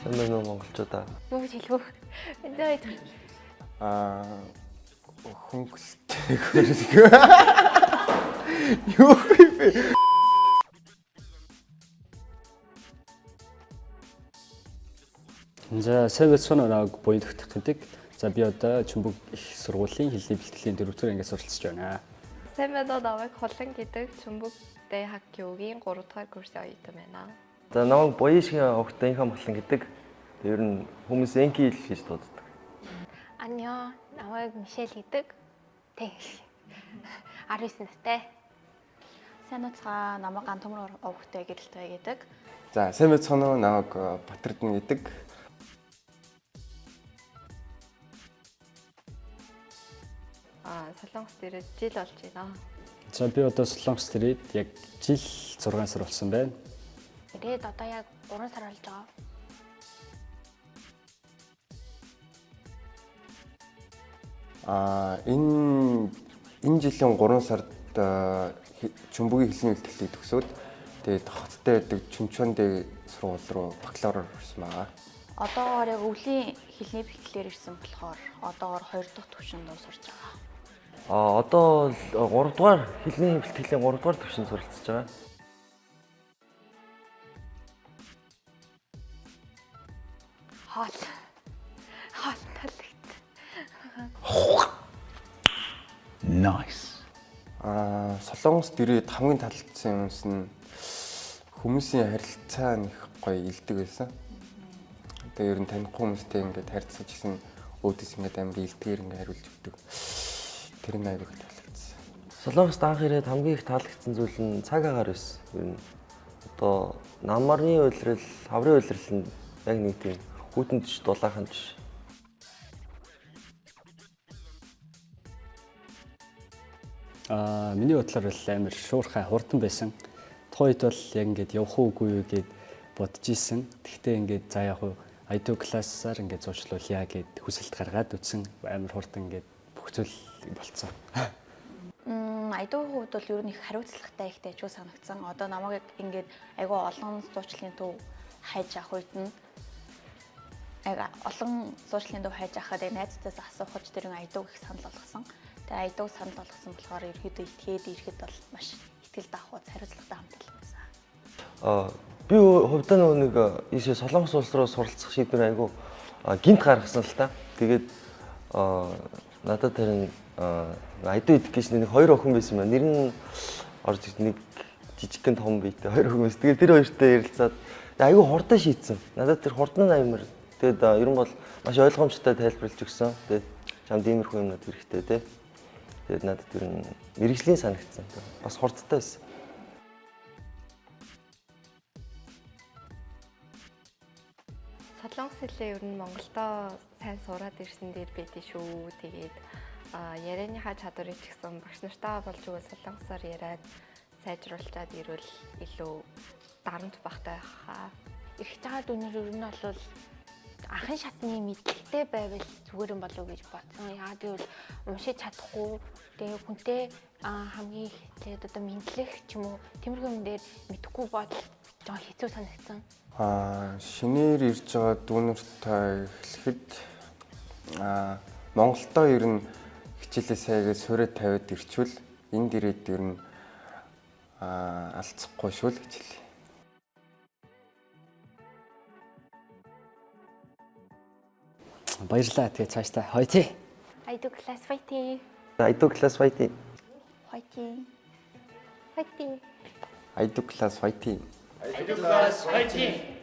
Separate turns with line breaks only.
Сайн байна уу монголчуудаа?
Юу гэж хэлвэ? Энд
хөнгөлтэй хөрөлгөө. Юу вэ?
За сайн байцгаана уу буян төгтөх гэдэг. За би одоо Чүмбэг их сургуулийн хэлний бэлтгэлийн 4-р ангиас суралцж байна.
сайн байна уу намайг Холон гэдэг Чүмбэг ДХК-гийн 3-р курсын оюутан байна.
За намайг Боёшгийн огтынхан Батлан гэдэг. Ер нь хүмүүс Энки хэл гэж дууддаг.
Аньё, намайг Мишель гэдэг. Тэгш. 19 настай. Сайн уцгаа намайг Антөмөр овогтой гэрэлтэй гэдэг.
За сайн байцгаана уу намайг Батэрдэн гэдэг.
Солонгост ирээд жил болж байна.
За би одоо Солонгост ирээд яг жил 6 сар болсон байна.
Ирээд одоо яг 3 сар болж байгаа.
Энэ жилийн 3 сард Чүмбэгийн хэлний бэлтгэлийг төгсөөд тэгээд хоттой байдаг Чүнчондэ сургууль руу бакалавраар хүрсэн байгаа.
Одоогоор яг өвлийн хэлний бэлтгэлээр ирсэн болохоор одоогоор 2 дахь түвшинд сурч байгаа.
Одоо 3 дугаар хэлний бэлтгэлийн 3 дугаар төвшөнд суралцж байгаа.
Хоол талхит.
Nice.
Солонгост ирээд хамгийн таалагдсан юмс нь хүмүүсийн харилцаа нэг гоё илдэг байсан. Тэгээ ер нь танихгүй хүмүүстэй ингээд харьцаж гисэн өөдөөс ингээд амар илтгэр ингээд хариулж өгдөг. Тэр нь аягүй таалагдсан.
Солонгост анх ирээд хамгийн их таалагдсан зүйл нь цаг агаар байсан. Ер нь одоо намарны уйлрал, хаврын уйлрал нь яг нэг тийм хүүтэнд ч дулаахан ч.
Миний бодлоор бол амар шуурхай хурдан байсан. Тухайн үед бол яг ингээд явах уугүй юу гэд бодож исэн. Тэгтээ ингээд за яг IDO классаар ингээд зуучлуулъя гэд хүсэлт гаргаад үтсэн амар хурдан ингээд бүх зүйл болцсон.
IDO хувьд бол ер нь их хариуцлагатай ихтэй ч санагдсан. Одоо намайг ингээд айгүй олон зуучлалын төв хайж авах үед нь олон зуучлалын төв хайж авахад найзтайс асуухад тэр IDO их санал болгосон. Тэгээ IDO санал болгосон болохоор ерөөдөө итгээд ирэхэд бол маш ихтгэл даах хариуцлагатай хамтлаг байсан.
Би хувьдаа нэг ийшээ Солонгос улс руу суралцах шийдвэр айгу гинт гаргасан л та. Тэгээд надад тэр IDO education нэг 2 охин байсан байна. Нэр нь орж нэг жижигхэн том биетэй 2 охин байсан. Тэгээд тэр хоёртой ярилцаад айгу хурдан шийдсэн. Надад тэр хурдан аймар. Тэгээд ер нь бол маш ойлгомжтой тайлбарлаж өгсөн. Тэгээд чамд иймэрхүү юмнууд хэрэгтэй те. Тэгээд надад тэр мэрэгжлийн санагдсан. Бас хурдтай байсан.
Солонгос хэлээ ер нь Монголдоо сайн сураад ирсэн дээр байдээ шүү. Тэгээд ярианыхаа чадварыг ч гэсэн багш нартаа болж өгөө солонгосоор яриад сайжруулчаад ирвэл илүү дарамт багтай байхаа.
Их цагаад өнөр ер нь бол анхан шатны мэдлэгтэй байвал зүгээр юм болов уу гэж бодсон. Яагаад гэвэл уншиж чадахгүй тэгээ хүнтэй хамгийн ихлээд одоо мэдлэх ч юм уу тиймэрхүү юм дээр мэдэхгүй бодол жоо хэцүү санагдсан.
Шинээр ирж байгаа дүүнертэй эхлэхэд Монголдоо ер нь хичээлээ сайгээд сураа тавиад ирчвэл энд ирээд ер нь алдчихгүй шүү л гэж хэлээ.
Баярлалаа. Тэгээ цаашдаа хойти.
IDO class fighting.
IDO class fighting.
Fighting. Fighting.
IDO class fighting.
IDO class fighting.